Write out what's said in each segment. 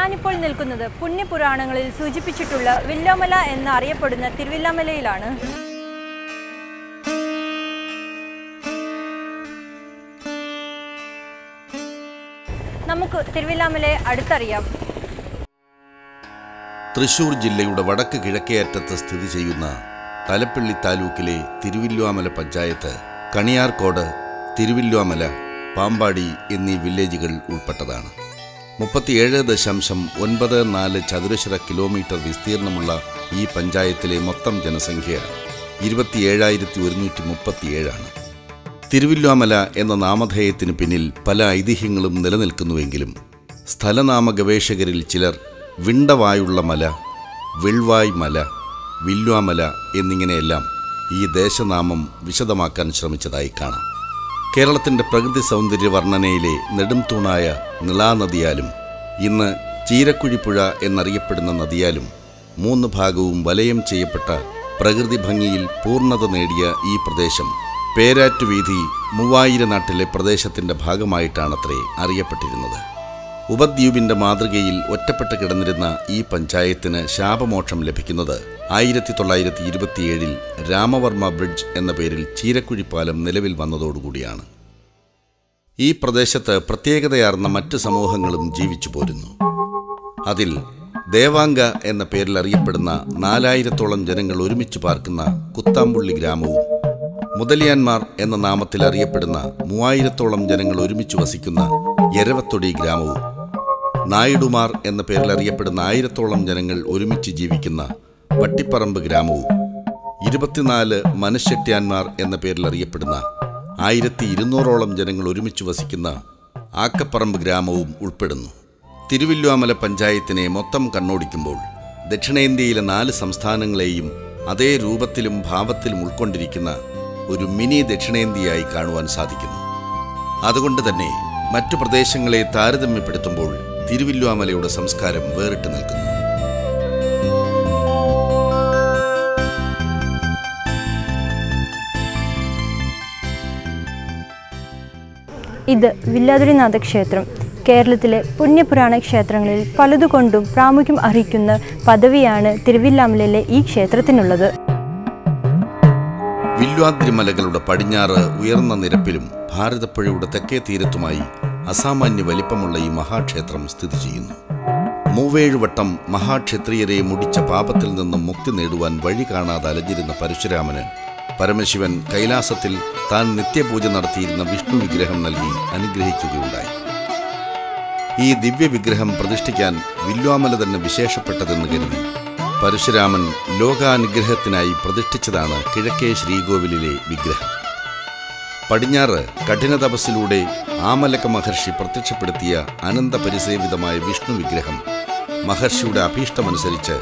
ഞാനിപ്പോൾ നിൽക്കുന്നത് പുണ്യപുരാണങ്ങളിൽ സൂചിപ്പിച്ചിട്ടുള്ള വില്ലോമല എന്ന് അറിയപ്പെടുന്ന തിരുവില്ലാമലയിലാണ്. നമുക്ക് തിരുവില്ലാമലയെ അടുത്തറിയാം. തൃശൂർ ജില്ലയുടെ വടക്ക് കിഴക്കേ അറ്റത്ത് സ്ഥിതി ചെയ്യുന്ന തലപ്പള്ളി താലൂക്കിലെ തിരുവില്ലോമല പഞ്ചായത്ത് കണിയാർക്കോട്, തിരുവില്ലോമല, പാമ്പാടി എന്നീ വില്ലേജുകൾ ഉൾപ്പെട്ടതാണ്. 37.94 ചതുരശ്ര കിലോമീറ്റർ വിസ്തീർണമുള്ള ഈ പഞ്ചായത്തിലെ മൊത്തം ജനസംഖ്യ 27,137 തിരുവില്ലോമല എന്ന നാമധേയത്തിന് പിന്നിൽ പല ഐതിഹ്യങ്ങളും നിലനിൽക്കുന്നുവെങ്കിലും സ്ഥലനാമ ഗവേഷകരിൽ ചിലർ വിണ്ടവായുള്ള മല, വിൾവായ് മല, വില്ലോമല എന്നിങ്ങനെയെല്ലാം ഈ ദേശനാമം വിശദമാക്കാൻ ശ്രമിച്ചതായി കാണാം. കേരളത്തിൻ്റെ പ്രകൃതി സൗന്ദര്യ വർണ്ണനയിലെ നെടുംതൂണായ നിളാനദിയാലും ഇന്ന് ചീരക്കുഴിപ്പുഴ എന്നറിയപ്പെടുന്ന നദിയാലും 3 ഭാഗവും വലയം ചെയ്യപ്പെട്ട പ്രകൃതി ഭംഗിയിൽ പൂർണ്ണത നേടിയ ഈ പ്രദേശം പേരാറ്റുവീഥി 3000 നാട്ടിലെ പ്രദേശത്തിൻ്റെ ഭാഗമായിട്ടാണത്രേ അറിയപ്പെട്ടിരുന്നത്. ഉപദ്വീപിൻ്റെ മാതൃകയിൽ ഒറ്റപ്പെട്ട് കിടന്നിരുന്ന ഈ പഞ്ചായത്തിന് ശാപമോക്ഷം ലഭിക്കുന്നത് 1927 രാമവർമ്മ ബ്രിഡ്ജ് എന്ന പേരിൽ ചീരക്കുഴിപ്പാലം നിലവിൽ വന്നതോടുകൂടിയാണ്. ഈ പ്രദേശത്ത് പ്രത്യേകതയാർന്ന മറ്റ് സമൂഹങ്ങളും ജീവിച്ചു പോരുന്നു. അതിൽ ദേവാംഗ എന്ന പേരിൽ അറിയപ്പെടുന്ന 4000-ഓളം ജനങ്ങൾ ഒരുമിച്ച് പാർക്കുന്ന കുത്താമ്പുള്ളി ഗ്രാമവും, മുതലിയാന്മാർ എന്ന നാമത്തിൽ അറിയപ്പെടുന്ന 3000-ഓളം ജനങ്ങൾ ഒരുമിച്ച് വസിക്കുന്ന എരവത്തൊടി ഗ്രാമവും, നായിഡുമാർ എന്ന പേരിൽ അറിയപ്പെടുന്ന 1000-ഓളം ജനങ്ങൾ ഒരുമിച്ച് ജീവിക്കുന്ന വട്ടിപ്പറമ്പ് ഗ്രാമവും, 24 മനശ്ശെട്ട്യാന്മാർ എന്ന പേരിൽ അറിയപ്പെടുന്ന 1200-ഓളം ജനങ്ങൾ ഒരുമിച്ച് വസിക്കുന്ന ആക്കപ്പറമ്പ് ഗ്രാമവും ഉൾപ്പെടുന്നു. തിരുവില്ലോമല പഞ്ചായത്തിനെ മൊത്തം കണ്ണോടിക്കുമ്പോൾ ദക്ഷിണേന്ത്യയിലെ 4 സംസ്ഥാനങ്ങളെയും അതേ രൂപത്തിലും ഭാവത്തിലും ഉൾക്കൊണ്ടിരിക്കുന്ന ഒരു മിനി ദക്ഷിണേന്ത്യയായി കാണുവാൻ സാധിക്കുന്നു. അതുകൊണ്ട് തന്നെ മറ്റു പ്രദേശങ്ങളെ താരതമ്യപ്പെടുത്തുമ്പോൾ തിരുവില്ലോമലയുടെ സംസ്കാരം വേറിട്ട് നിൽക്കുന്നു. ഇത് വില്ലാതുരിനാഥ ക്ഷേത്രം. കേരളത്തിലെ പുണ്യപുരാണ ക്ഷേത്രങ്ങളിൽ പലതുകൊണ്ടും പ്രാമുഖ്യം അർഹിക്കുന്ന പദവിയാണ് തിരുവില്ലാമലയിലെ ഈ ക്ഷേത്രത്തിനുള്ളത്. വില്വാദ്രി മലകളുടെ പടിഞ്ഞാറ് ഉയർന്ന നിരപ്പിലും ഭാരതപ്പുഴയുടെ തെക്കേ തീരത്തുമായി അസാമാന്യ വലിപ്പമുള്ള ഈ മഹാക്ഷേത്രം സ്ഥിതി ചെയ്യുന്നു. 37 വട്ടം മഹാക്ഷത്രിയരെ മുടിച്ച പാപത്തിൽ നിന്നും മുക്തി നേടുവാൻ വഴി കാണാതെ അലഞ്ഞിരുന്ന പരശുരാമന് പരമശിവൻ കൈലാസത്തിൽ താൻ നിത്യപൂജ നടത്തിയിരുന്ന വിഷ്ണു വിഗ്രഹം നൽകി അനുഗ്രഹിക്കുകയുണ്ടായി. ഈ ദിവ്യവിഗ്രഹം പ്രതിഷ്ഠിക്കാൻ വില്ലോമല തന്നെ വിശേഷപ്പെട്ടതെന്ന് കരുതി പരശുരാമൻ ലോകാനുഗ്രഹത്തിനായി പ്രതിഷ്ഠിച്ചതാണ് കിഴക്കേ ശ്രീകോവിലിലെ വിഗ്രഹം. പടിഞ്ഞാറ് കഠിന തപസ്സിലൂടെ ആമലക മഹർഷി പ്രത്യക്ഷപ്പെടുത്തിയ അനന്തപരിസേവിതമായ വിഷ്ണു വിഗ്രഹം മഹർഷിയുടെ അഭീഷ്ടമനുസരിച്ച്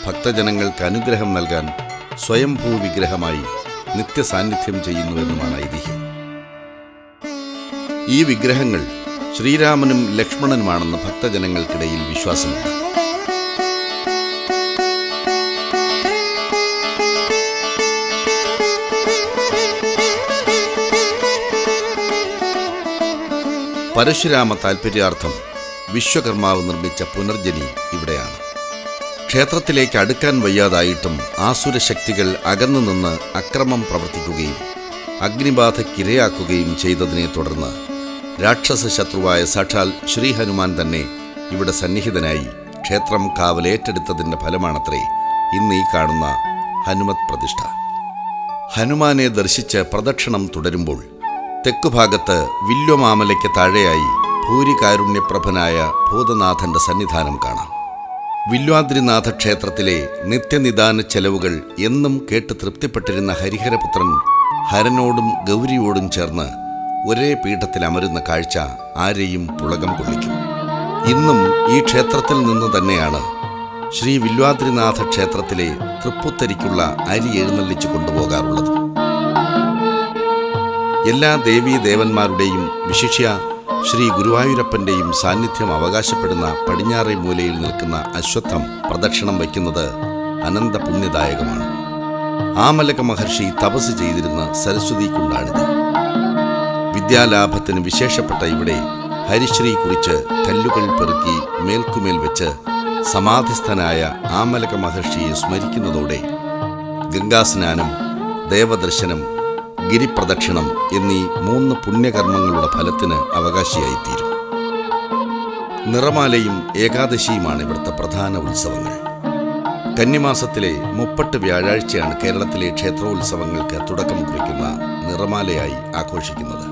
ഭക്തജനങ്ങൾക്ക് അനുഗ്രഹം നൽകാൻ സ്വയംഭൂ വിഗ്രഹമായി നിത്യസാന്നിധ്യം ചെയ്യുന്നുവെന്നുമാണ് ഐതിഹ്യം. ഈ വിഗ്രഹങ്ങൾ ശ്രീരാമനും ലക്ഷ്മണനുമാണെന്ന് ഭക്തജനങ്ങൾക്കിടയിൽ വിശ്വാസമുണ്ട്. പരശുരാമ താൽപര്യാർത്ഥം വിശ്വകർമാവ് നിർമ്മിച്ച പുനർജനി ഇവിടെയാണ്. ക്ഷേത്രത്തിലേക്ക് അടുക്കാൻ വയ്യാതായിട്ടും ആസുരശക്തികൾ അകന്നുനിന്ന് അക്രമം പ്രവർത്തിക്കുകയും അഗ്നിബാധയ്ക്കിരയാക്കുകയും ചെയ്തതിനെ തുടർന്ന് രാക്ഷസ ശത്രുവായ സാക്ഷാൽ ശ്രീ ഹനുമാൻ തന്നെ ഇവിടെ സന്നിഹിതനായി ക്ഷേത്രം കാവലേറ്റെടുത്തതിൻ്റെ ഫലമാണത്രേ ഇന്ന് ഈ കാണുന്ന ഹനുമത് പ്രതിഷ്ഠ. ഹനുമാനെ ദർശിച്ച് പ്രദക്ഷിണം തുടരുമ്പോൾ തെക്കുഭാഗത്ത് വില്ലോമാമലയ്ക്ക് താഴെയായി ഭൂരികാരുണ്യപ്രഭനായ ഭൂതനാഥന്റെ സന്നിധാനം കാണാം. വില്വാദ്രിനാഥ ക്ഷേത്രത്തിലെ നിത്യനിദാന ചെലവുകൾ എന്നും കേട്ട് തൃപ്തിപ്പെട്ടിരുന്ന ഹരിഹരപുത്രൻ ഹരനോടും ഗൗരിയോടും ചേർന്ന് ഒരേ പീഠത്തിൽ അമരുന്ന കാഴ്ച ആരെയും പുളകം കൊള്ളിക്കും. ഇന്നും ഈ ക്ഷേത്രത്തിൽ നിന്ന് തന്നെയാണ് ശ്രീ വില്വാദ്രിനാഥ ക്ഷേത്രത്തിലെ തൃപ്പുത്തരിക്കുള്ള അരി എഴുന്നള്ളിച്ചു കൊണ്ടുപോകാറുള്ളത്. എല്ലാ ദേവീദേവന്മാരുടെയും വിശിഷ്യ ശ്രീ ഗുരുവായൂരപ്പൻ്റെയും സാന്നിധ്യം അവകാശപ്പെടുന്ന പടിഞ്ഞാറേ മൂലയിൽ നിൽക്കുന്ന അശ്വത്ഥം പ്രദക്ഷിണം വയ്ക്കുന്നത് അനന്ത പുണ്യദായകമാണ്. ആമലക മഹർഷി തപസ് ചെയ്തിരുന്ന സരസ്വതി കുണ്ടാണിത്. വിദ്യാലാഭത്തിന് വിശേഷപ്പെട്ട ഇവിടെ ഹരിശ്രീ കുറിച്ച് കല്ലുകൾ പെറുക്കി മേൽക്കുമേൽ വെച്ച് സമാധിസ്ഥനായ ആമലക മഹർഷിയെ സ്മരിക്കുന്നതോടെ ഗംഗാസ്നാനം, ദേവദർശനം, ഗിരിപ്രദക്ഷിണം എന്നീ 3 പുണ്യകർമ്മങ്ങളുടെ ഫലത്തിന് അവകാശിയായിത്തീരും. നിറമാലയും ഏകാദശിയുമാണ് ഇവിടുത്തെ പ്രധാന ഉത്സവങ്ങൾ. കന്നിമാസത്തിലെ 30 വ്യാഴാഴ്ചയാണ് കേരളത്തിലെ ക്ഷേത്രോത്സവങ്ങൾക്ക് തുടക്കം കുറിക്കുന്ന നിറമാലയായി ആഘോഷിക്കുന്നത്.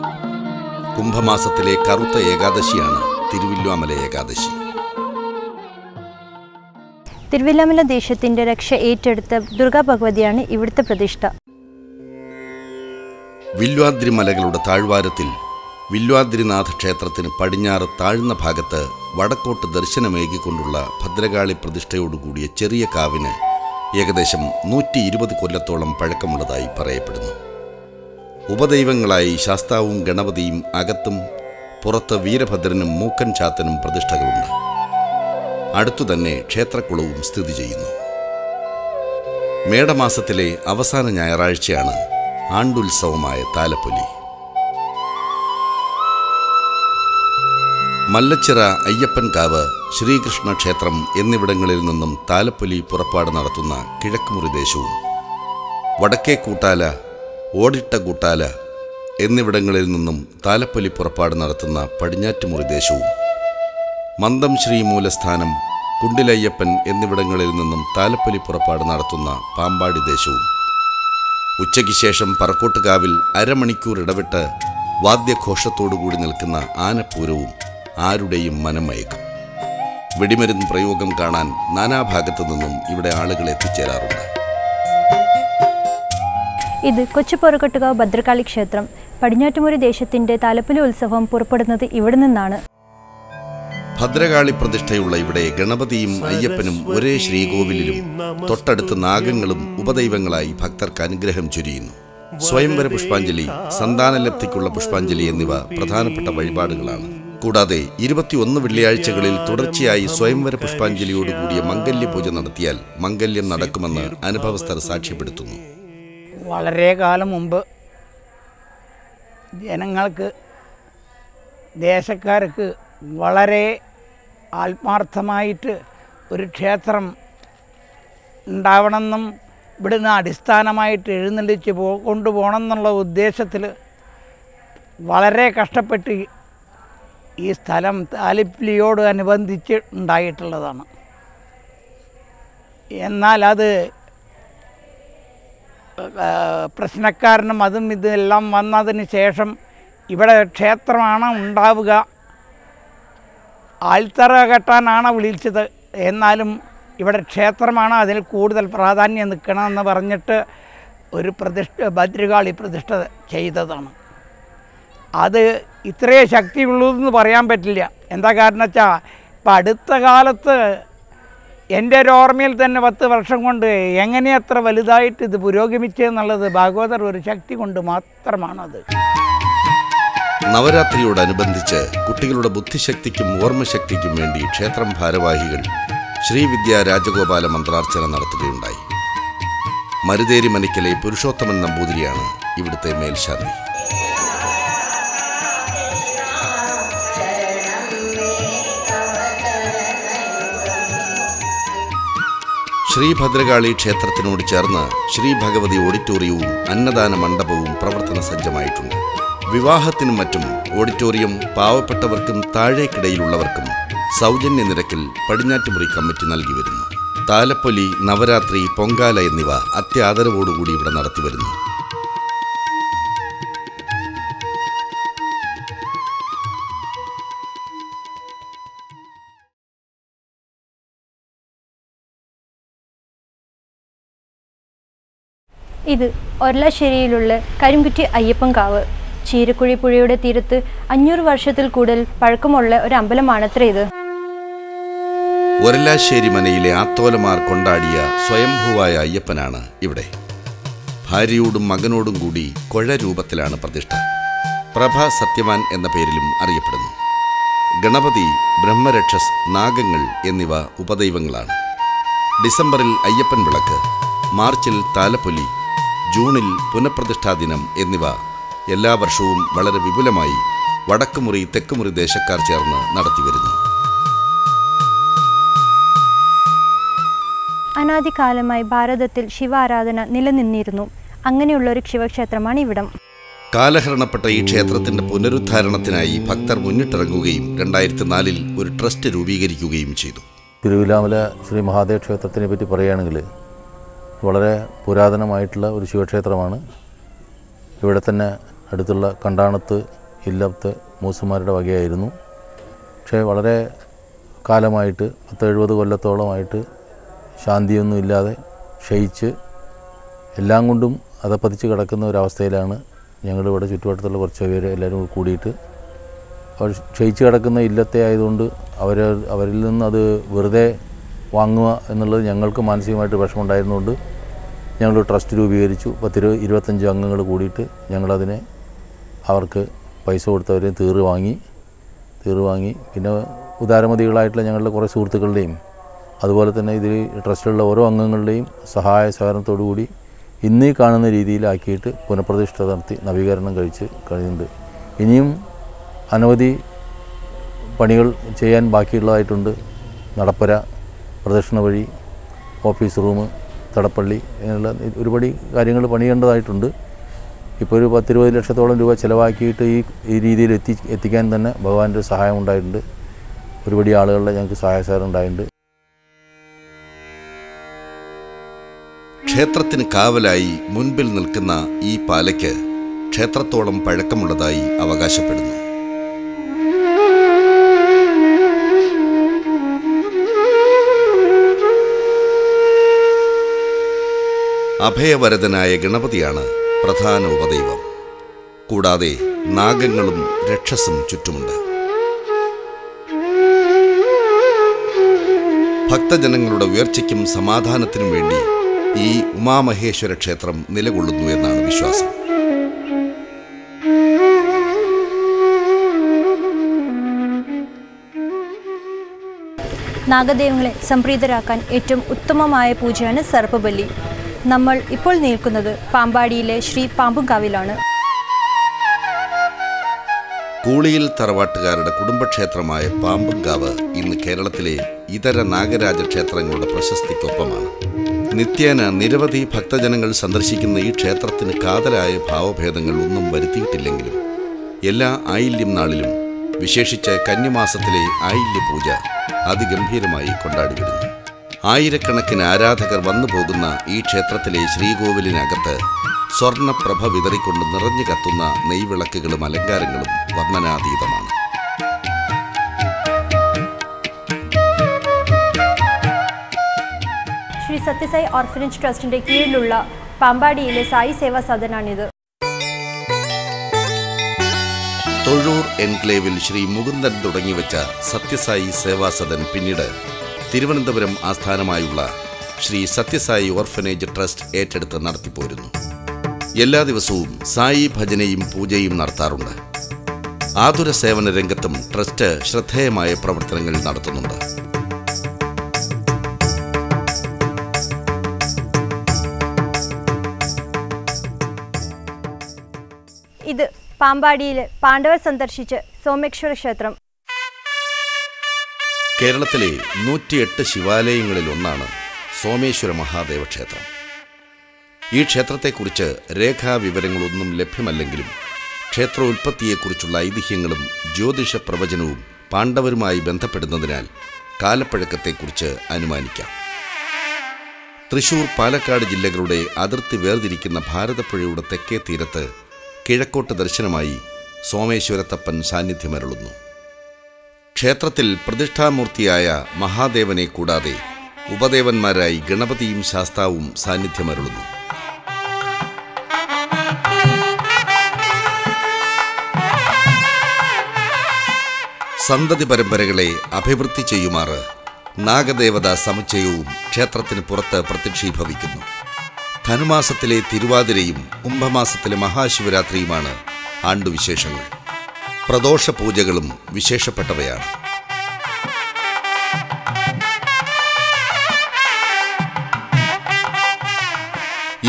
കുംഭമാസത്തിലെ കറുത്ത ഏകാദശിയാണ് തിരുവില്വാമല ഏകാദശി. തിരുവില്ലാമല ദേശത്തിന്റെ രക്ഷ ഏറ്റെടുത്ത ദുർഗാ ഭഗവതിയാണ് ഇവിടുത്തെ പ്രതിഷ്ഠ. വില്വാദ്രി മലകളുടെ താഴ്വാരത്തിൽ വില്വാദ്രിനാഥ ക്ഷേത്രത്തിന് പടിഞ്ഞാറ് താഴ്ന്ന ഭാഗത്ത് വടക്കോട്ട് ദർശനമേകിക്കൊണ്ടുള്ള ഭദ്രകാളി പ്രതിഷ്ഠയോടുകൂടിയ ചെറിയ കാവിന് ഏകദേശം 120 കൊല്ലത്തോളം പഴക്കമുള്ളതായി പറയപ്പെടുന്നു. ഉപദൈവങ്ങളായി ശാസ്താവും ഗണപതിയും അകത്തും പുറത്ത് വീരഭദ്രനും മൂക്കൻ ചാത്തനും പ്രതിഷ്ഠകളുണ്ട്. അടുത്തുതന്നെ ക്ഷേത്രക്കുളവും സ്ഥിതി ചെയ്യുന്നു. മേടമാസത്തിലെ അവസാന ഞായറാഴ്ചയാണ് ആണ്ടുത്സവമായ താലപ്പൊലി. മല്ലച്ചിറ, അയ്യപ്പൻകാവ്, ശ്രീകൃഷ്ണ ക്ഷേത്രം എന്നിവിടങ്ങളിൽ നിന്നും താലപ്പൊലി പുറപ്പാട് നടത്തുന്ന കിഴക്കുമുറി ദേശവും, വടക്കേ കൂട്ടാല, ഓടിട്ട കൂട്ടാല എന്നിവിടങ്ങളിൽ നിന്നും താലപ്പൊലി പുറപ്പാട് നടത്തുന്ന പടിഞ്ഞാറ്റുമുറി ദേശവും, മന്ദം ശ്രീമൂലസ്ഥാനം, കുണ്ടിലയ്യപ്പൻ എന്നിവിടങ്ങളിൽ നിന്നും താലപ്പൊലി പുറപ്പാട് നടത്തുന്ന പാമ്പാടി ദേശവും, ഉച്ചയ്ക്ക് ശേഷം പറക്കോട്ടുകാവിൽ അരമണിക്കൂർ ഇടവിട്ട് വാദ്യഘോഷത്തോടുകൂടി നിൽക്കുന്ന ആനപ്പൂരവും ആരുടെയും മനം മയക്കും. വെടിമരുന്ന് പ്രയോഗം കാണാൻ നാനാഭാഗത്തു നിന്നും ഇവിടെ ആളുകൾ എത്തിച്ചേരാറുണ്ട്. ഇത് കൊച്ചു പൊറക്കോട്ടുകാവ് ഭദ്രകാളി ക്ഷേത്രം. പടിഞ്ഞാറ്റുമുറി ദേശത്തിന്റെ താലപ്പൊലി ഉത്സവം പുറപ്പെടുന്നത് ഇവിടെ നിന്നാണ്. ഭദ്രകാളി പ്രതിഷ്ഠയുള്ള ഇവിടെ ഗണപതിയും അയ്യപ്പനും ഒരേ ശ്രീകോവിലിലും തൊട്ടടുത്ത് നാഗങ്ങളും ഉപദൈവങ്ങളായി ഭക്തർക്ക് അനുഗ്രഹം ചൊരിയുന്നു. സ്വയംവര പുഷ്പാഞ്ജലി, സന്താനലബ്ധിക്കുള്ള പുഷ്പാഞ്ജലി എന്നിവ പ്രധാനപ്പെട്ട വഴിപാടുകളാണ്. കൂടാതെ 21 വെള്ളിയാഴ്ചകളിൽ തുടർച്ചയായി സ്വയംവര പുഷ്പാഞ്ജലിയോടുകൂടിയ മംഗല്യ പൂജ നടത്തിയാൽ മംഗല്യം നടക്കുമെന്ന് അനുഭവസ്ഥർ സാക്ഷ്യപ്പെടുത്തുന്നു. വളരെ കാലം മുമ്പ് ജനങ്ങൾക്ക്, ദേശക്കാർക്ക് വളരെ ആത്മാർത്ഥമായിട്ട് ഒരു ക്ഷേത്രം ഉണ്ടാവണമെന്നും ഇവിടുന്ന് അടിസ്ഥാനമായിട്ട് എഴുന്നള്ളിച്ച് കൊണ്ടുപോകണം എന്നുള്ള ഉദ്ദേശത്തിൽ വളരെ കഷ്ടപ്പെട്ട് ഈ സ്ഥലം താലപ്പൊലിയോട് അനുബന്ധിച്ച് ഉണ്ടായിട്ടുള്ളതാണ്. എന്നാൽ അത് പ്രശ്നക്കാരനും അതും ഇതെല്ലാം വന്നതിന് ശേഷം ഇവിടെ ക്ഷേത്രമാണ് ഉണ്ടാവുക, ആൽത്തറ കെട്ടാനാണ് വിളിച്ചത്, എന്നാലും ഇവിടെ ക്ഷേത്രമാണ് അതിൽ കൂടുതൽ പ്രാധാന്യം നിൽക്കണമെന്ന് പറഞ്ഞിട്ട് ഒരു ഭദ്രകാളി പ്രതിഷ്ഠ ചെയ്തതാണ്. അത് ഇത്രയേ ശക്തിയുള്ളൂ എന്ന് പറയാൻ പറ്റില്ല. എന്താ കാരണം വെച്ചാൽ ഇപ്പം അടുത്ത കാലത്ത് എൻ്റെ ഒരു ഓർമ്മയിൽ തന്നെ 10 വർഷം കൊണ്ട് എങ്ങനെ അത്ര വലുതായിട്ട് ഇത് പുരോഗമിച്ചെന്നുള്ളത് ഭാഗവതർ ഒരു ശക്തി കൊണ്ട് മാത്രമാണത്. നവരാത്രിയോടനുബന്ധിച്ച് കുട്ടികളുടെ ബുദ്ധിശക്തിക്കും ഓർമ്മശക്തിക്കും വേണ്ടി ക്ഷേത്രം ഭാരവാഹികൾ ശ്രീവിദ്യാ രാജഗോപാല മന്ത്രാർച്ചന നടത്തുകയുണ്ടായി. മരുതേരി മനയ്ക്കലെ പുരുഷോത്തമൻ നമ്പൂതിരിയാണ് ഇവിടുത്തെ മേൽശാന്തി. ശ്രീഭദ്രകാളി ക്ഷേത്രത്തിനോട് ചേർന്ന് ശ്രീ ഭഗവതി ഓഡിറ്റോറിയവും അന്നദാന മണ്ഡപവും പ്രവർത്തന സജ്ജമായിട്ടുണ്ട്. വിവാഹത്തിനും മറ്റും ഓഡിറ്റോറിയം പാവപ്പെട്ടവർക്കും താഴേക്കിടയിലുള്ളവർക്കും സൗജന്യ നിരക്കിൽ പടിഞ്ഞാറ്റുമുറി കമ്മിറ്റി നൽകി വരുന്നു. താലപ്പൊലി, നവരാത്രി, പൊങ്കാല എന്നിവ അത്യാദരവോടുകൂടി ഇവിടെ നടത്തിവരുന്നു. ഇത് ഒരളശ്ശേരിയിലുള്ള കരിങ്കുറ്റി അയ്യപ്പൻകാവ്. ചീരക്കുഴി പുഴയുടെ തീരത്ത് 500 വർഷത്തിൽ കൂടുതൽ പഴക്കമുള്ള ഒരു അമ്പലമാണത്രേ ഇത്. ഒരലാശ്ശേരി മനയിലെ ആത്തോലമാർ കൊണ്ടാടിയ സ്വയംഭൂവായ അയ്യപ്പനാണ് ഇവിടെ. ഭാര്യയോടും മകനോടും കൂടി കൊഴ രൂപത്തിലാണ് പ്രതിഷ്ഠ. പ്രഭ സത്യവാൻ എന്ന പേരിലും അറിയപ്പെടുന്നു. ഗണപതി, ബ്രഹ്മരക്ഷസ്, നാഗങ്ങൾ എന്നിവ ഉപദൈവങ്ങളാണ്. ഡിസംബറിൽ അയ്യപ്പൻ വിളക്ക്, മാർച്ചിൽ താലപ്പൊലി, ജൂണിൽ പുനഃപ്രതിഷ്ഠാ ദിനം എന്നിവ എല്ലാ വർഷവും വളരെ വിപുലമായി വടക്കുമുറി തെക്കുമുറി ദേശക്കാർ ചേർന്ന് നടത്തിവരുന്നു. അനാദികാലമായി ഭാരതത്തിൽ ശിവാരാധന നിലനിന്നിരുന്നു. അങ്ങനെയുള്ള ഒരു ശിവക്ഷേത്രമാണ് ഇവിടം. കാലഹരണപ്പെട്ട ഈ ക്ഷേത്രത്തിന്റെ പുനരുദ്ധാരണത്തിനായി ഭക്തർ മുന്നിട്ടിറങ്ങുകയും 2004 ഒരു ട്രസ്റ്റ് രൂപീകരിക്കുകയും ചെയ്തു. തിരുവിലാമല ശ്രീ മഹാദേവ ക്ഷേത്രത്തിനെ പറ്റി പറയുകയാണെങ്കിൽ വളരെ പുരാതനമായിട്ടുള്ള ഒരു ശിവക്ഷേത്രമാണ്. ഇവിടെ തന്നെ അടുത്തുള്ള കണ്ടാണത്ത് ഇല്ലത്ത് മൂസന്മാരുടെ വകയായിരുന്നു. പക്ഷേ വളരെ കാലമായിട്ട് 10-70 കൊല്ലത്തോളമായിട്ട് ശാന്തിയൊന്നും ഇല്ലാതെ ക്ഷയിച്ച് എല്ലാം കൊണ്ടും അതപ്പതിച്ച് കിടക്കുന്ന ഒരവസ്ഥയിലാണ് ഞങ്ങളിവിടെ ചുറ്റുവട്ടത്തുള്ള കുറച്ച് പേര് എല്ലാവരും കൂടിയിട്ട് അവർ ക്ഷയിച്ച് കിടക്കുന്ന ഇല്ലത്തെ ആയതുകൊണ്ട് അവരിൽ നിന്ന് അത് വെറുതെ വാങ്ങുക എന്നുള്ളത് ഞങ്ങൾക്ക് മാനസികമായിട്ട് വിഷമമുണ്ടായിരുന്നുകൊണ്ട് ഞങ്ങൾ ട്രസ്റ്റ് രൂപീകരിച്ചു. 10-25 അംഗങ്ങൾ കൂടിയിട്ട് ഞങ്ങളതിനെ അവർക്ക് പൈസ കൊടുത്തവരെയും തീറ് വാങ്ങി പിന്നെ ഉദാരമതികളായിട്ടുള്ള ഞങ്ങളുടെ കുറേ സുഹൃത്തുക്കളുടെയും അതുപോലെ തന്നെ ഇതിൽ ട്രസ്റ്റിലുള്ള ഓരോ അംഗങ്ങളുടെയും സഹായ സഹകരണത്തോടു കൂടി ഇന്നീ കാണുന്ന രീതിയിലാക്കിയിട്ട് പുനഃപ്രതിഷ്ഠ നടത്തി നവീകരണം കഴിയുന്നുണ്ട്. ഇനിയും അനവധി പണികൾ ചെയ്യാൻ ബാക്കിയുള്ളതായിട്ടുണ്ട്. നടപ്പര, പ്രദക്ഷിണ വഴി, ഓഫീസ് റൂം, തടപ്പള്ളി എന്നുള്ള ഒരുപാട് കാര്യങ്ങൾ പണിയേണ്ടതായിട്ടുണ്ട്. ഇപ്പോൾ ഒരു 10-20 ലക്ഷത്തോളം രൂപ ചിലവാക്കിയിട്ട് ഈ രീതിയിൽ എത്തിക്കാൻ തന്നെ ഭഗവാന്റെ സഹായം ഉണ്ടായിട്ടുണ്ട്. ഒരുപാട് ആളുകളുടെ ഞങ്ങൾക്ക് സഹായ സഹകരണം ഉണ്ടായിട്ടുണ്ട്. ക്ഷേത്രത്തിന് കാവലായി മുൻപിൽ നിൽക്കുന്ന ഈ പാലയ്ക്ക് ക്ഷേത്രത്തോളം പഴക്കമുള്ളതായി അവകാശപ്പെടുന്നു. അഭയവരദനായ ഗണപതിയാണ് പ്രധാന ഉപദൈവം. കൂടാതെ നാഗങ്ങളും രക്ഷസും ചുറ്റുമുണ്ട്. ഭക്തജനങ്ങളുടെ ഉയർച്ചയ്ക്കും സമാധാനത്തിനും വേണ്ടി ഈ ഉമാമഹേശ്വര ക്ഷേത്രം നിലകൊള്ളുന്നു എന്നാണ് വിശ്വാസം. നാഗദൈവങ്ങളെ സംപ്രീതരാക്കാൻ ഏറ്റവും ഉത്തമമായ പൂജയാണ് സർപ്പബലി. നമ്മൾ ഇപ്പോൾ നിൽക്കുന്നത് പാമ്പാടിയിലെ ശ്രീ പാമ്പുംകാവിലാണ്. കൂളിയിൽ തറവാട്ടുകാരുടെ കുടുംബക്ഷേത്രമായ പാമ്പുംകാവ് ഇന്ന് കേരളത്തിലെ ഇതര നാഗരാജ ക്ഷേത്രങ്ങളുടെ പ്രശസ്തിക്കൊപ്പമാണ്. നിത്യേന നിരവധി ഭക്തജനങ്ങൾ സന്ദർശിക്കുന്ന ഈ ക്ഷേത്രത്തിന് കാതലായ ഭാവഭേദങ്ങൾ ഒന്നും വരുത്തിയിട്ടില്ലെങ്കിലും എല്ലാ ആയില്യം നാളിലും വിശേഷിച്ച് കന്നിമാസത്തിലെ ആയില്യപൂജ അതിഗംഭീരമായി കൊണ്ടാടി വരുന്നു. ആയിരക്കണക്കിന് ആരാധകർ വന്നു പോകുന്ന ഈ ക്ഷേത്രത്തിലെ ശ്രീകോവിലിനകത്ത് സ്വർണ്ണപ്രഭ വിതറിക്കൊണ്ട് നിറഞ്ഞു കത്തുന്ന നെയ്വിളക്കുകളും അലങ്കാരങ്ങളും വർണ്ണനാതീതമാണ്. ശ്രീ സത്യസായി ഓർഫനേജ് ട്രസ്റ്റിന്റെ കീഴിലുള്ള പാമ്പാടിയിലെ സായി സേവാ സദനാണിത്. തൊഴൂർ എൻക്ലേവിൽ ശ്രീ മുകുന്ദൻ തുടങ്ങിവെച്ച സത്യസായി സേവാസദൻ പിന്നീട് തിരുവനന്തപുരം ആസ്ഥാനമായുള്ള ശ്രീ സത്യസായി ഓർഫനേജ് ട്രസ്റ്റ് ഏറ്റെടുത്ത് നടത്തിപ്പോരുന്നു. എല്ലാ ദിവസവും സായി ഭജനയും പൂജയും നടത്താറുണ്ട്. ആതുര സേവന രംഗത്തും ട്രസ്റ്റ് ശ്രദ്ധേയമായ പ്രവർത്തനങ്ങൾ നടത്തുന്നുണ്ട്. ഇത് പാമ്പാടിയിലെ പാണ്ഡവർ സന്ദർശിച്ച സോമേശ്വര ക്ഷേത്രം. കേരളത്തിലെ 108 ശിവാലയങ്ങളിൽ ഒന്നാണ് സോമേശ്വര മഹാദേവ ക്ഷേത്രം. ഈ ക്ഷേത്രത്തെക്കുറിച്ച് രേഖാവിവരങ്ങളൊന്നും ലഭ്യമല്ലെങ്കിലും ക്ഷേത്രോൽപ്പത്തിയെക്കുറിച്ചുള്ള ഐതിഹ്യങ്ങളും ജ്യോതിഷ പ്രവചനവും പാണ്ഡവരുമായി ബന്ധപ്പെടുന്നതിനാൽ കാലപ്പഴക്കത്തെക്കുറിച്ച് അനുമാനിക്കാം. തൃശൂർ, പാലക്കാട് ജില്ലകളുടെ അതിർത്തി വേർതിരിക്കുന്ന ഭാരതപ്പുഴയുടെ തെക്കേ തീരത്ത് കിഴക്കോട്ട് ദർശനമായി സോമേശ്വരത്തപ്പൻ സാന്നിധ്യമരുളുന്നു. ക്ഷേത്രത്തിൽ പ്രതിഷ്ഠാമൂർത്തിയായ മഹാദേവനെ കൂടാതെ ഉപദേവന്മാരായി ഗണപതിയും ശാസ്താവും സാന്നിധ്യമരുളുന്നു. സന്തതി പരമ്പരകളെ അഭിവൃദ്ധി ചെയ്യുമാറ് നാഗദേവതാ സമുച്ചയവും ക്ഷേത്രത്തിന് പുറത്ത് പ്രത്യക്ഷീഭവിക്കുന്നു. ധനുമാസത്തിലെ തിരുവാതിരയും കുംഭമാസത്തിലെ മഹാശിവരാത്രിയുമാണ് ആണ്ടുവിശേഷങ്ങൾ. പ്രദോഷ പൂജകളും വിശേഷപ്പെട്ടവയാണ്.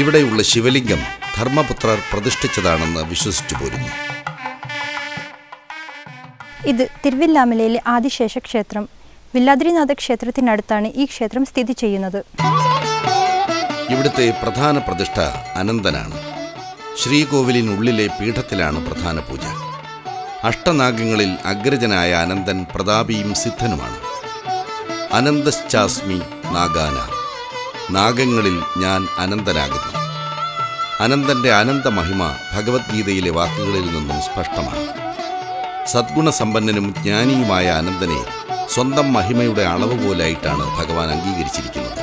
ഇവിടെയുള്ള ശിവലിംഗം ധർമ്മപുത്രർ പ്രതിഷ്ഠിച്ചതാണെന്ന് വിശ്വസിച്ചു പോരുന്നു. ഇത് തിരുവില്ലാമലയിലെ ആദിശേഷ ക്ഷേത്രം. വില്ലാദ്രിനാഥ ക്ഷേത്രത്തിനടുത്താണ് ഈ ക്ഷേത്രം സ്ഥിതി ചെയ്യുന്നത്. ഇവിടുത്തെ പ്രധാന പ്രതിഷ്ഠ അനന്തനാണ്. ശ്രീകോവിലിനുള്ളിലെ പീഠത്തിലാണ് പ്രധാന പൂജ. അഷ്ടനാഗങ്ങളിൽ അഗ്രജനായ അനന്തൻ പ്രതാപിയും സിദ്ധനുമാണ്. അനന്തശ്ചാസ്മി നാഗാന, നാഗങ്ങളിൽ ഞാൻ അനന്തനാകുന്നു. അനന്തൻ്റെ അനന്തമഹിമ ഭഗവത്ഗീതയിലെ വാക്കുകളിൽ നിന്നും സ്പഷ്ടമാണ്. സദ്ഗുണസമ്പന്നനും ജ്ഞാനിയുമായ അനന്തനെ സ്വന്തം മഹിമയുടെ അളവ് പോലായിട്ടാണ് ഭഗവാൻ അംഗീകരിച്ചിരിക്കുന്നത്.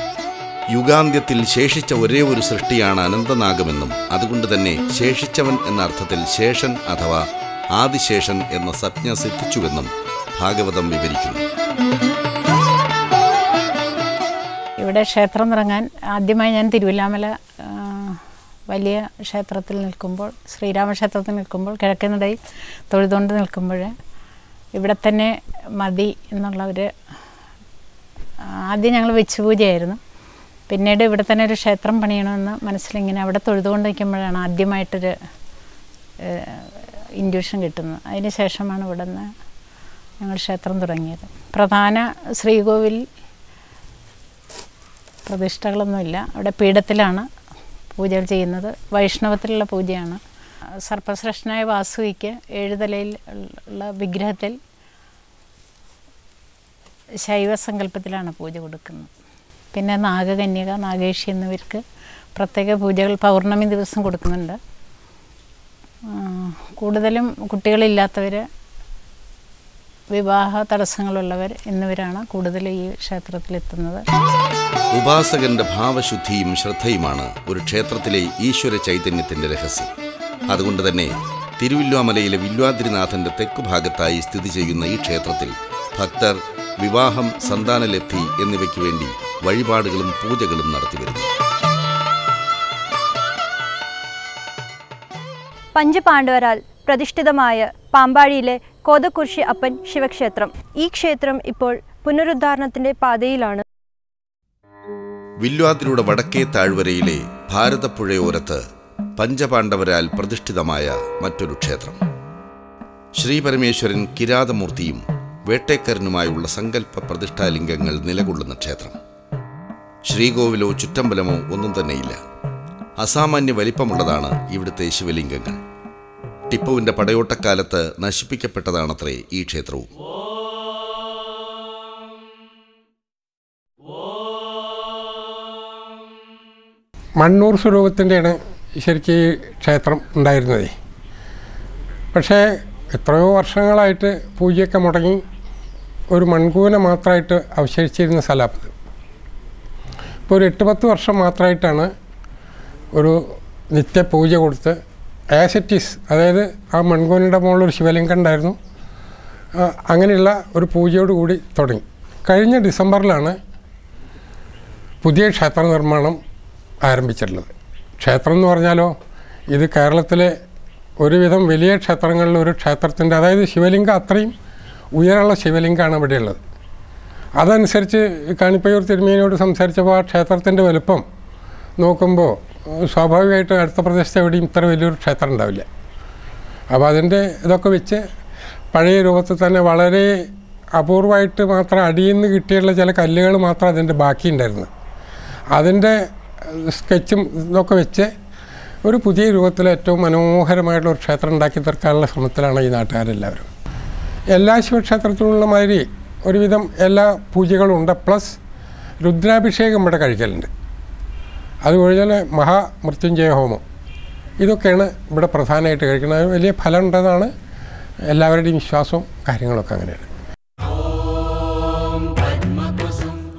യുഗാന്ത്യത്തിൽ ശേഷിച്ച ഒരേ ഒരു സൃഷ്ടിയാണ് അനന്തനാഗമെന്നും അതുകൊണ്ട് തന്നെ ശേഷിച്ചവൻ എന്ന അർത്ഥത്തിൽ ശേഷൻ അഥവാ ആദിശേഷൻ എന്ന സംജ്ഞ സിദ്ധിച്ചുവെന്നും ഭാഗവതം വിവരിക്കുന്നു. ഇവിടെ ക്ഷേത്രം തുടങ്ങാൻ ആദ്യമായി ഞാൻ തിരുവില്ലാമല വലിയ ക്ഷേത്രത്തിൽ നിൽക്കുമ്പോൾ, ശ്രീരാമക്ഷേത്രത്തിൽ നിൽക്കുമ്പോൾ, കിഴക്കനടയിൽ തൊഴുതുകൊണ്ട് നിൽക്കുമ്പോൾ ഇവിടെ തന്നെ മതി എന്നുള്ള ആദ്യം ഞങ്ങൾ വെച്ചുപൂജയായിരുന്നു. പിന്നീട് ഇവിടെ തന്നെ ഒരു ക്ഷേത്രം പണിയണമെന്ന് മനസ്സിലിങ്ങനെ അവിടെ തൊഴുതുകൊണ്ട് നിൽക്കുമ്പോഴാണ് ആദ്യമായിട്ടൊരു ഇൻഡ്യൂഷൻ കിട്ടുന്നത്. അതിന് ശേഷമാണ് ഇവിടെ നിന്ന് ഞങ്ങൾ ക്ഷേത്രം തുടങ്ങിയത്. പ്രധാന ശ്രീകോവിൽ പ്രതിഷ്ഠകളൊന്നുമില്ല. അവിടെ പീഠത്തിലാണ് പൂജകൾ ചെയ്യുന്നത്. വൈഷ്ണവത്തിലുള്ള പൂജയാണ്. സർപ്പശ്രേഷ്ഠനായ വാസുകിക്ക് 7 തലയിൽ ഉള്ള വിഗ്രഹത്തിൽ ശൈവസങ്കല്പത്തിലാണ് പൂജ കൊടുക്കുന്നത്. പിന്നെ നാഗകന്യക, നാഗേഷി എന്നിവർക്ക് പ്രത്യേക പൂജകൾ പൗർണമി ദിവസം കൊടുക്കുന്നുണ്ട്. കൂടുതലും കുട്ടികളില്ലാത്തവർ, വിവാഹ തടസ്സങ്ങളുള്ളവർ എന്നിവരാണ് കൂടുതൽ ഈ ക്ഷേത്രത്തിലെത്തുന്നത്. ഉപാസകന്റെ ഭാവശുദ്ധിയും ശ്രദ്ധയുമാണ് ഒരു ക്ഷേത്രത്തിലെ ഈശ്വര ചൈതന്യത്തിന്റെ രഹസ്യം. അതുകൊണ്ട് തന്നെ തിരുവില്ലാമലയിലെ വില്ലാദ്രിനാഥന്റെ തെക്കുഭാഗത്തായി സ്ഥിതി ചെയ്യുന്ന ഈ ക്ഷേത്രത്തിൽ ഭക്തർ വിവാഹം, സന്താനലബ്ധി എന്നിവയ്ക്ക് വേണ്ടി വഴിപാടുകളും പൂജകളും നടത്തിവരുന്നു. പഞ്ചപാണ്ഡവരാൽ പ്രതിഷ്ഠിതമായ പാമ്പാടിയിലെ കോതക്കുരിശി അപ്പൻ ശിവക്ഷേത്രം. ഈ ക്ഷേത്രം ഇപ്പോൾ പുനരുദ്ധാരണത്തിന്റെ പാതയിലാണ്. വില്ലാദ്രിയുടെ വടക്കേ താഴ്വരയിലെ ഭാരതപ്പുഴയോരത്ത് പഞ്ചപാണ്ഡവരാൽ പ്രതിഷ്ഠിതമായ മറ്റൊരു ക്ഷേത്രം. ശ്രീപരമേശ്വരൻ കിരാതമൂർത്തിയും വേട്ടേക്കരനുമായുള്ള സങ്കല്പ പ്രതിഷ്ഠാലിംഗങ്ങൾ നിലകൊള്ളുന്ന ക്ഷേത്രം. ശ്രീകോവിലോ ചുറ്റമ്പലമോ ഒന്നും തന്നെയില്ല. അസാമാന്യ വലിപ്പമുള്ളതാണ് ഇവിടുത്തെ ശിവലിംഗങ്ങൾ. ടിപ്പുവിൻ്റെ പടയോട്ടക്കാലത്ത് നശിപ്പിക്കപ്പെട്ടതാണത്രേ ഈ ക്ഷേത്രവും. മണ്ണൂർ സ്വരൂപത്തിൻ്റെയാണ് ശരിക്കും ഈ ക്ഷേത്രം ഉണ്ടായിരുന്നത്. പക്ഷേ എത്രയോ വർഷങ്ങളായിട്ട് പൂജയൊക്കെ മുടങ്ങി ഒരു മൺകൂന മാത്രമായിട്ട് അവശേഷിച്ചിരുന്ന സ്ഥലമാണ്. ഇപ്പോൾ ഒരു 8-10 വർഷം മാത്രമായിട്ടാണ് ഒരു നിത്യപൂജ കൊടുത്ത് ആസ് ഇറ്റ് ഈസ്, അതായത് ആ മൺകൂനയുടെ മുകളിലൊരു ശിവലിംഗം ഉണ്ടായിരുന്നു, അങ്ങനെയുള്ള ഒരു പൂജയോട് കൂടി തുടങ്ങി. കഴിഞ്ഞ ഡിസംബറിലാണ് പുതിയ ക്ഷേത്ര നിർമ്മാണം ആരംഭിച്ചിട്ടുള്ളത്. ക്ഷേത്രം എന്ന് പറഞ്ഞാലോ, ഇത് കേരളത്തിലെ ഒരുവിധം വലിയ ക്ഷേത്രങ്ങളിൽ ഒരു ക്ഷേത്രത്തിൻ്റെ, അതായത് ശിവലിംഗം അത്രയും ഉയരമുള്ള ശിവലിംഗമാണ് ഇവിടെയുള്ളത്. അതനുസരിച്ച് കാണിപ്പയ്യൂർ തിരുമേനിയോട് സംസാരിച്ചപ്പോൾ ആ ക്ഷേത്രത്തിൻ്റെ വലുപ്പം നോക്കുമ്പോൾ സ്വാഭാവികമായിട്ട് അടുത്ത പ്രദേശത്ത് എവിടെയും ഇത്ര വലിയൊരു ക്ഷേത്രം ഉണ്ടാവില്ല. അപ്പോൾ അതിൻ്റെ ഇതൊക്കെ വെച്ച് പഴയ രൂപത്തിൽ തന്നെ വളരെ അപൂർവമായിട്ട് മാത്രം അടിയിൽ നിന്ന് കിട്ടിയുള്ള ചില കല്ലുകൾ മാത്രം അതിൻ്റെ ബാക്കിയുണ്ടായിരുന്നു. അതിൻ്റെ സ്കെച്ചും ഇതൊക്കെ വെച്ച് ഒരു പുതിയ രൂപത്തിൽ ഏറ്റവും മനോഹരമായിട്ടുള്ള ഒരു ക്ഷേത്രം ഉണ്ടാക്കി തീർക്കാനുള്ള ശ്രമത്തിലാണ് ഈ നാട്ടുകാരെല്ലാവരും. എല്ലാ ശിവക്ഷേത്രത്തിലുള്ള മാതിരി ഒരുവിധം എല്ലാ പൂജകളും ഉണ്ട്. പ്ലസ് രുദ്രാഭിഷേകം ഇവിടെ കഴിക്കലുണ്ട്. അതുപോലെ മഹാമൃത്യുഞ്ജയ ഹോമം, ഇതൊക്കെയാണ് ഇവിടെ പ്രധാനമായിട്ട് കഴിക്കുന്നത്. വലിയ ഫലം ഉണ്ടെന്നാണ് എല്ലാവരുടെയും വിശ്വാസവും കാര്യങ്ങളൊക്കെ അങ്ങനെയാണ്.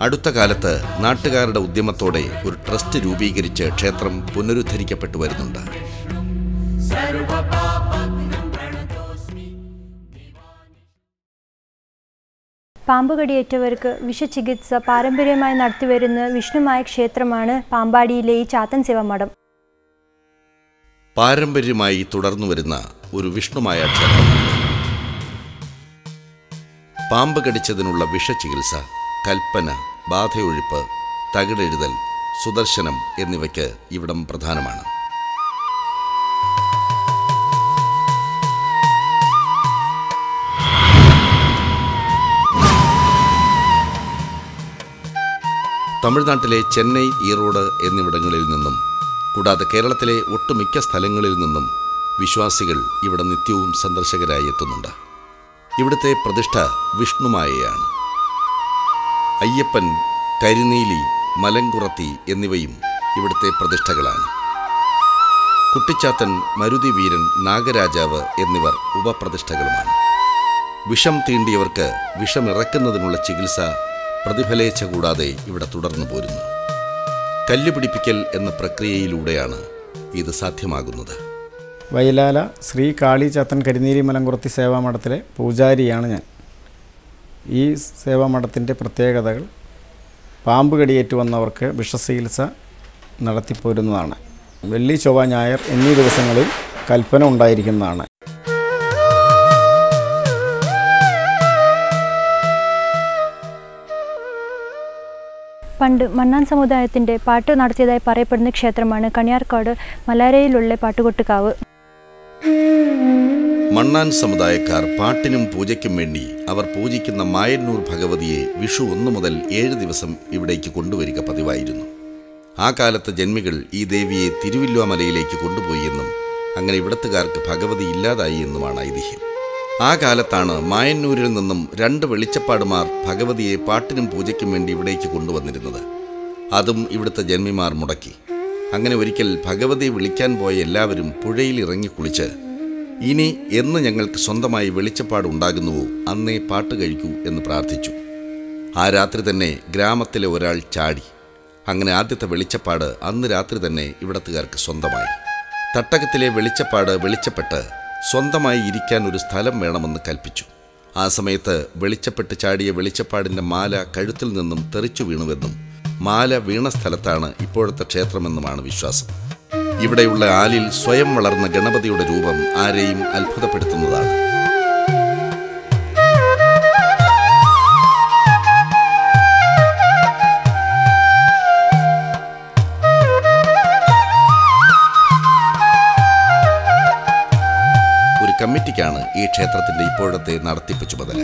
അടുത്ത കാലത്ത് നാട്ടുകാരുടെ ഉദ്യമത്തോടെ ഒരു ട്രസ്റ്റ് രൂപീകരിച്ച് ക്ഷേത്രം പുനരുദ്ധരിക്കപ്പെട്ടു വരുന്നുണ്ട്. പാമ്പുകടിയേറ്റവർക്ക് വിഷചികിത്സ പാരമ്പര്യമായി നടത്തിവരുന്ന വിഷ്ണുമായ ക്ഷേത്രമാണ് പാമ്പാടിയിലെ ഈ ചാത്തൻ ശിവമഠം. പാരമ്പര്യമായി തുടർന്നു വരുന്ന ഒരു വിഷ്ണുമായ ക്ഷേത്രം. പാമ്പ് കടിച്ചതിനുള്ള വിഷചികിത്സ, കൽപ്പന, ബാധയൊഴിപ്പ്, തകിടെഴുതൽ, സുദർശനം എന്നിവയ്ക്ക് ഇവിടം പ്രധാനമാണ്. തമിഴ്നാട്ടിലെ ചെന്നൈ, ഈറോഡ് എന്നിവിടങ്ങളിൽ നിന്നും കൂടാതെ കേരളത്തിലെ ഒട്ടുമിക്ക സ്ഥലങ്ങളിൽ നിന്നും വിശ്വാസികൾ ഇവിടെ നിത്യവും സന്ദർശകരായി എത്തുന്നുണ്ട്. ഇവിടുത്തെ പ്രതിഷ്ഠ വിഷ്ണുമായയാണ്. അയ്യപ്പൻ, കരിനീലി, മലങ്കുറത്തി എന്നിവയും ഇവിടുത്തെ പ്രതിഷ്ഠകളാണ്. കുട്ടിച്ചാത്തൻ, മരുതി വീരൻ, നാഗരാജാവ് എന്നിവർ ഉപപ്രതിഷ്ഠകളുമാണ്. വിഷം തീണ്ടിയവർക്ക് വിഷമിറക്കുന്നതിനുള്ള ചികിത്സ പ്രതിഫലേച്ഛ കൂടാതെ ഇവിടെ തുടർന്നു പോരുന്നു. കല്ലുപിടിപ്പിക്കൽ എന്ന പ്രക്രിയയിലൂടെയാണ് ഇത് സാധ്യമാകുന്നത്. വയലാല ശ്രീ കാളി ചാത്തൻ കരിനീലി മലങ്കുറത്തി സേവാമഠത്തിലെ പൂജാരിയാണ് ഞാൻ. ഈ സേവാമഠത്തിൻ്റെ പ്രത്യേകതകൾ പാമ്പ് കടിയേറ്റു വന്നവർക്ക് വിഷചികിത്സ നടത്തിപ്പോരുന്നതാണ്. വെള്ളി, ചൊവ്വ, ഞായർ എന്നീ ദിവസങ്ങളിൽ കൽപ്പന ഉണ്ടായിരിക്കുന്നതാണ്. പണ്ട് മണ്ണാൻ സമുദായത്തിൻ്റെ പാട്ട് നടത്തിയതായി പറയപ്പെടുന്ന ക്ഷേത്രമാണ് കണിയാർക്കാട് മലാരയിലുള്ള പാട്ടുകൊട്ടുകാവ്. മണ്ണാൻ സമുദായക്കാർ പാട്ടിനും പൂജയ്ക്കും വേണ്ടി അവർ പൂജിക്കുന്ന മായന്നൂർ ഭഗവതിയെ വിഷു 1 മുതൽ 7 ദിവസം ഇവിടേക്ക് കൊണ്ടുവരിക പതിവായിരുന്നു. ആ കാലത്ത് ജന്മികൾ ഈ ദേവിയെ തിരുവില്വാമലയിലേക്ക് കൊണ്ടുപോയി എന്നും അങ്ങനെ ഇവിടത്തുകാർക്ക് ഭഗവതി ഇല്ലാതായി എന്നുമാണ് ഐതിഹ്യം. ആ കാലത്താണ് മായന്നൂരിൽ നിന്നും 2 വെളിച്ചപ്പാടുമാർ ഭഗവതിയെ പാട്ടിനും പൂജയ്ക്കും വേണ്ടി ഇവിടേക്ക് കൊണ്ടുവന്നിരുന്നത്. അതും ഇവിടുത്തെ ജന്മിമാർ മുടക്കി. അങ്ങനെ ഒരിക്കൽ ഭഗവതിയെ വിളിക്കാൻ പോയ എല്ലാവരും പുഴയിൽ ഇറങ്ങി കുളിച്ച് ഇനി എന്ന് ഞങ്ങൾക്ക് സ്വന്തമായി വെളിച്ചപ്പാട് ഉണ്ടാകുന്നുവോ അന്നേ പാട്ട് കഴിക്കൂ എന്ന് പ്രാർത്ഥിച്ചു. ആ രാത്രി തന്നെ ഗ്രാമത്തിലെ ഒരാൾ ചാടി. അങ്ങനെ ആദ്യത്തെ വെളിച്ചപ്പാട് അന്ന് രാത്രി തന്നെ ഇവിടത്തുകാർക്ക് സ്വന്തമായി. തട്ടകത്തിലെ വെളിച്ചപ്പാട് വെളിച്ചപ്പെട്ട് സ്വന്തമായി ഇരിക്കാൻ ഒരു സ്ഥലം വേണമെന്ന് കൽപ്പിച്ചു. ആ സമയത്ത് വെളിച്ചപ്പെട്ട് ചാടിയ വെളിച്ചപ്പാടിൻ്റെ മാല കഴുത്തിൽ നിന്നും തെറിച്ചു വീണുവെന്നും മാല വീണ സ്ഥലത്താണ് ഇപ്പോഴത്തെ ക്ഷേത്രമെന്നുമാണ് വിശ്വാസം. ഇവിടെയുള്ള ആലിൽ സ്വയം വളർന്ന ഗണപതിയുടെ രൂപം ആരെയും അത്ഭുതപ്പെടുത്തുന്നതാണ്. ഒരു കമ്മിറ്റിക്കാണ് ഈ ക്ഷേത്രത്തിൻ്റെ ഇപ്പോഴത്തെ നടത്തിപ്പ് ചുമതല.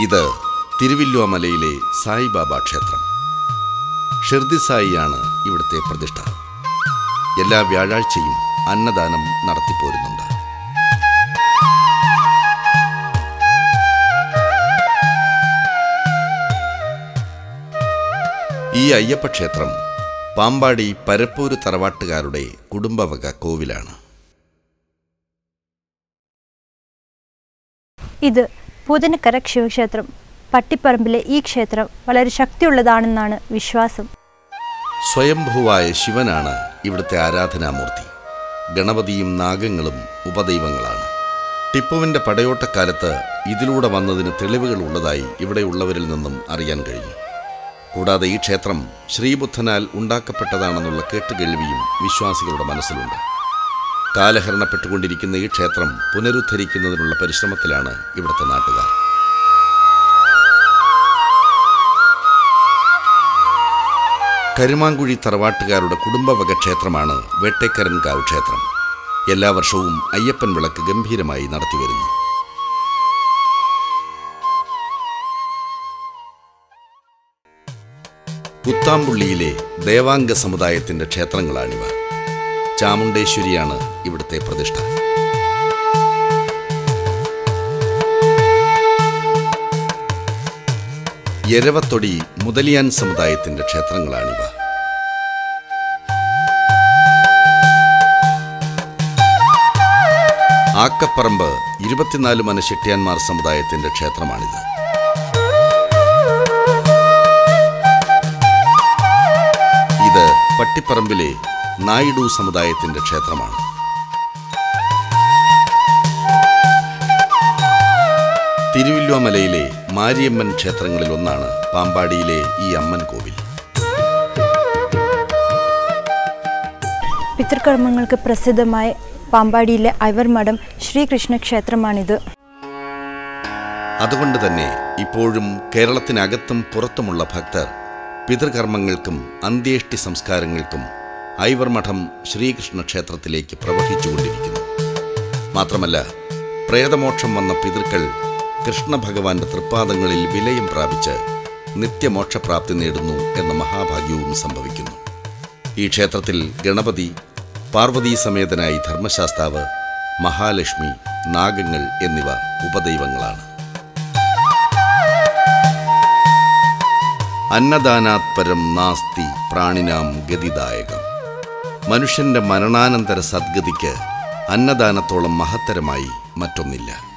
ഇത് തിരുവില്വാമലയിലെ സായിബാബ ക്ഷേത്രം. ഷിർദി സായിയാണ് ഇവിടുത്തെ പ്രതിഷ്ഠ. എല്ലാ വ്യാഴാഴ്ചയും അന്നദാനം നടത്തിപ്പോരുന്നുണ്ട്. ഈ അയ്യപ്പക്ഷേത്രം പാമ്പാടി പരപ്പൂര് തറവാട്ടുകാരുടെ കുടുംബവക കോവിലാണ്. ഇത് പൂതനക്കര ശിവക്ഷേത്രം. പട്ടിപ്പറമ്പിലെ ഈ ക്ഷേത്രം വളരെ ശക്തിയുള്ളതാണെന്നാണ് വിശ്വാസം. സ്വയംഭൂവായ ശിവനാണ് ഇവിടുത്തെ ആരാധനാമൂർത്തി. ഗണപതിയും നാഗങ്ങളും ഉപദൈവങ്ങളാണ്. ടിപ്പുവിൻ്റെ പടയോട്ടക്കാലത്ത് ഇതിലൂടെ വന്നതിന് തെളിവുകൾ ഉള്ളതായി ഇവിടെയുള്ളവരിൽ നിന്നും അറിയാൻ കഴിഞ്ഞു. കൂടാതെ ഈ ക്ഷേത്രം ശ്രീബുദ്ധനാൽ ഉണ്ടാക്കപ്പെട്ടതാണെന്നുള്ള കേട്ടുകേൾവിയും വിശ്വാസികളുടെ മനസ്സിലുണ്ട്. കാലഹരണപ്പെട്ടുകൊണ്ടിരിക്കുന്ന ഈ ക്ഷേത്രം പുനരുദ്ധരിക്കുന്നതിനുള്ള പരിശ്രമത്തിലാണ് ഇവിടുത്തെ നാട്ടുകാർ. കരുമാങ്കുഴി തറവാട്ടുകാരുടെ കുടുംബവക ക്ഷേത്രമാണ് വേട്ടേക്കരൻകാവ് ക്ഷേത്രം. എല്ലാ വർഷവും അയ്യപ്പൻ വിളക്ക് ഗംഭീരമായി നടത്തിവരുന്നു. കുത്താമ്പുള്ളിയിലെ ദേവാംഗ സമുദായത്തിൻ്റെ ക്ഷേത്രങ്ങളാണിവ. ചാമുണ്ടേശ്വരിയാണ് ഇവിടുത്തെ പ്രതിഷ്ഠ. എരവത്തൊടി മുതലിയാൻ സമുദായത്തിൻ്റെ ക്ഷേത്രങ്ങളാണിവ. ആക്കപ്പറമ്പ് 24 മന ചെട്ടിയാന്മാർ സമുദായത്തിൻ്റെ ക്ഷേത്രമാണിത്. ഇത് പട്ടിപ്പറമ്പിലെ നായിഡു സമുദായത്തിൻ്റെ ക്ഷേത്രമാണ്. തിരുവില്വാമലയിലെ മാരിയമ്മൻ ക്ഷേത്രങ്ങളിൽ ഒന്നാണ് പാമ്പാടിയിലെ ഈ അമ്മൻ കോവിൽ. പിതൃകർമ്മങ്ങൾക്ക് പ്രസിദ്ധമായ പാമ്പാടിയിലെ ഐവർമഠം ശ്രീകൃഷ്ണ ക്ഷേത്രമാണിത്. അതുകൊണ്ട് തന്നെ ഇപ്പോഴും കേരളത്തിനകത്തും പുറത്തുമുള്ള ഭക്തർ പിതൃകർമ്മങ്ങൾക്കും അന്ത്യേഷ്ടി സംസ്കാരങ്ങൾക്കും ഐവർമഠം ശ്രീകൃഷ്ണ ക്ഷേത്രത്തിലേക്ക് പ്രവഹിച്ചുകൊണ്ടിരിക്കുന്നു. മാത്രമല്ല, പ്രേതമോക്ഷം വന്ന പിതൃക്കൾ കൃഷ്ണഭഗവാന്റെ തൃപ്പാദങ്ങളിൽ വിലയം പ്രാപിച്ച് നിത്യമോക്ഷപ്രാപ്തി നേടുന്നു എന്ന മഹാഭാഗ്യവും സംഭവിക്കുന്നു. ഈ ക്ഷേത്രത്തിൽ ഗണപതി, പാർവതീ സമേതനായി ധർമ്മശാസ്താവ്, മഹാലക്ഷ്മി, നാഗങ്ങൾ എന്നിവ ഉപദൈവങ്ങളാണ്. അന്നദാനാത് പരം നാസ്തി പ്രാണിനാം ഗതിദായകം. മനുഷ്യന്റെ മരണാനന്തര സദ്ഗതിക്ക് അന്നദാനത്തോളം മഹത്തരമായി മറ്റൊന്നില്ല.